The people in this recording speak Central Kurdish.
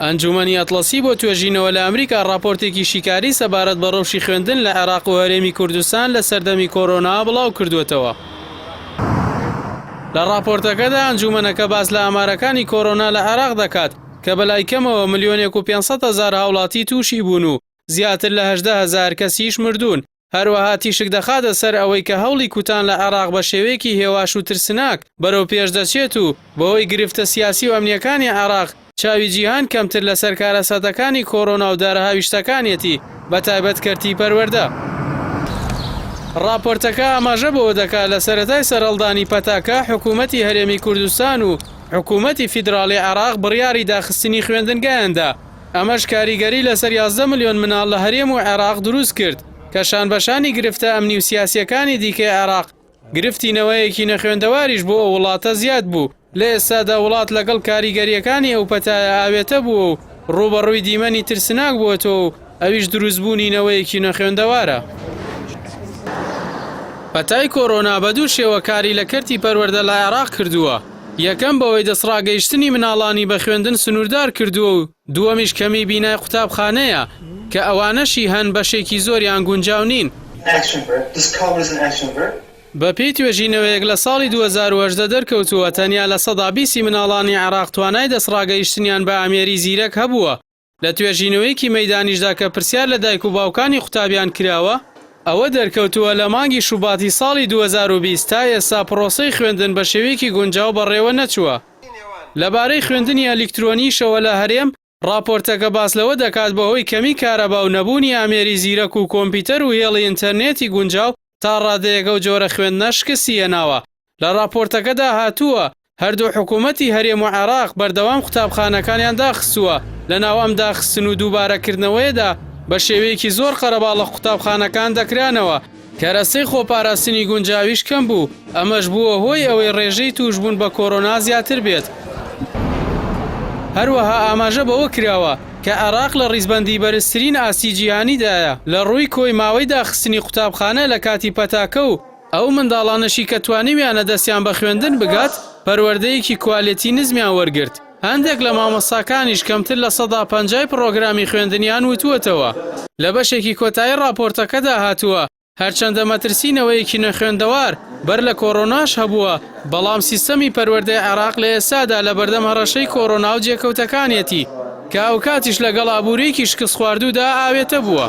ئەنجومەنی ئەتڵەسی بۆ توێژینەوە لە ئەمریکا راپۆرتێکی شیکاری سەبارەت بە ڕەوشی خوێندن لە عێراق و هەرێمی کوردستان لە سەردەمی کۆرۆنا بڵاو کردوێتەوە. لە راپۆرتەکەدا ئەنجومەنەکە باس لە ئامارەکانی کۆرۆنا لە عێراق دەکات کە بەلای کەمەوە 1,500,000 هاوڵاتی تووشی بوون و زیاتر لە 18,000 کەسیش مردوون. هەروەها تیشک دەخاتە سەر ئەوەی کە هەوڵی کوتان لە عێراق بە شێوەیەکی هێواش و ترسناک بەرەو پێش دەچێت و بەهۆی گرفتە سیاسی و ئەمنیەکانی عێراق چاوی جیهان کەمتر لەسەر کارەسەتەکانی کۆرۆنا و دارەهاویشتەکانیەتی بە تایبەت کەرتی پەروەردە. راپۆرتەکە ئاماژە بەوە دەکات لە سەرەتای سەرهەڵدانی پەتاکە حکوومەتی هەرێمی کوردستان و حکوومەتی فیدراڵی عێراق بڕیاری داخستنی خوێندنگایاندا. ئەمەش کاریگەری لەسەر 11 ملیۆن مناڵ لە هەرێم و عێراق دروست کرد کە شانبەشانی گرفتە ئەمنی و سیاسیەکانی دیکەی عێراق گرفتینەوەیەکی نەخوێندەواریش بۆ ئەو وڵاتە زیاد بوو. لە ئێستادا وڵات لەگەڵ کاریگەریەکانی ئەو پەتایە ئاوێتە بووە و ڕوبەڕووی دیمەنی ترسناک بووەتەوە و ئەویش دروستبوونینەوەیەکی نەخوێندەوارە. پەتای کۆرۆنا بە دوو شێوە کاری لە کەرتی پەروەردە لە عێراق کردووە. یەکەم بەوەی دەسڕاگەیشتنی مناڵانی بە خوێندن سنووردار کردووە و دووەمیش کەمی بینای قوتابخانەیە کە ئەوانەشی هەن بەشێکی زۆریان گونجاو نین. بە پێی توێژینەوەیەک لە ساڵی 2018 دەرکەوتووە تەنیا لە 120 مناڵانی عێراق توانای دەسڕاگەیشتنیان بە ئامێری زیرەک هەبووە. لە توێژینەوەیەکی مەیدانیشدا کە پرسیار لە دایک و باوکانی قوتابیان کراوە ئەوە دەرکەوتووە لە مانگی شوباتی ساڵی 2020 تا ئێستا پرۆسەی خوێندن بە شێوەیەکی گونجاو بەڕێوە نەچووە. لەبارەی خوێندنی ئەلیکترۆنیشەوە لە هەرێم راپۆرتەکە باس لەوە دەکات بەهۆی کەمی کارەبا و نەبوونی ئامێری زیرەک و کۆمپیوتەر و هێڵی ئینتەرنێتی گونجاو تا ڕادەیەکە و جۆرە خوێندنە شکستی هێناوە. لە راپۆرتەکەدا هاتووە هەردوو حکوومەتی هەرێم و عێراق بەردەوام قوتابخانەکانیان داخستووە. لە ناو ئەم داخستن و دووبارەکردنەوەیەدا بە شێوەیەکی زۆر قەرەباڵ لە قوتابخانەکان دەکرانەوە. کەرەسەی خۆپاراستنی گونجاویش کەم بوو. ئەمەش بووە هۆی ئەوەی ڕێژەی توشبوون بە کۆرۆنا زیاتر بێت. هەروەها ئاماژە بەوە کراوە کە عێراق لە ڕیزبەندی بەرزترین ئاسی جیهانیدایە لە ڕووی کۆی ماوەی داخستنی قوتابخانە لە کاتی پەتاکە و ئەو منداڵانەشی کە توانیویانە دەستیان بە خوێندن بگات پەروەردەیەکی کوالیتی نزمیان وەرگرت. هەندێک لە مامۆستاکانیش کەمتر لە 150 پرۆگرامی خوێندنیان وتووەتەوە. لە بەشێکی کۆتایی راپۆرتەکەدا هاتووە هەرچەندە مەترسینەوەیەکی نەخوێندەوار بەر لە کۆرۆناش هەبووە، بەڵام سیستەمی پەروەردەی عێراق لە ئێستادا لە بەردەم هەڕەشەی کۆرۆنا و جێکەوتەکانیەتی کە ئەو کاتیش لەگەڵ ئابوورێکی شکست خواردوودا ئاوێتە بووە.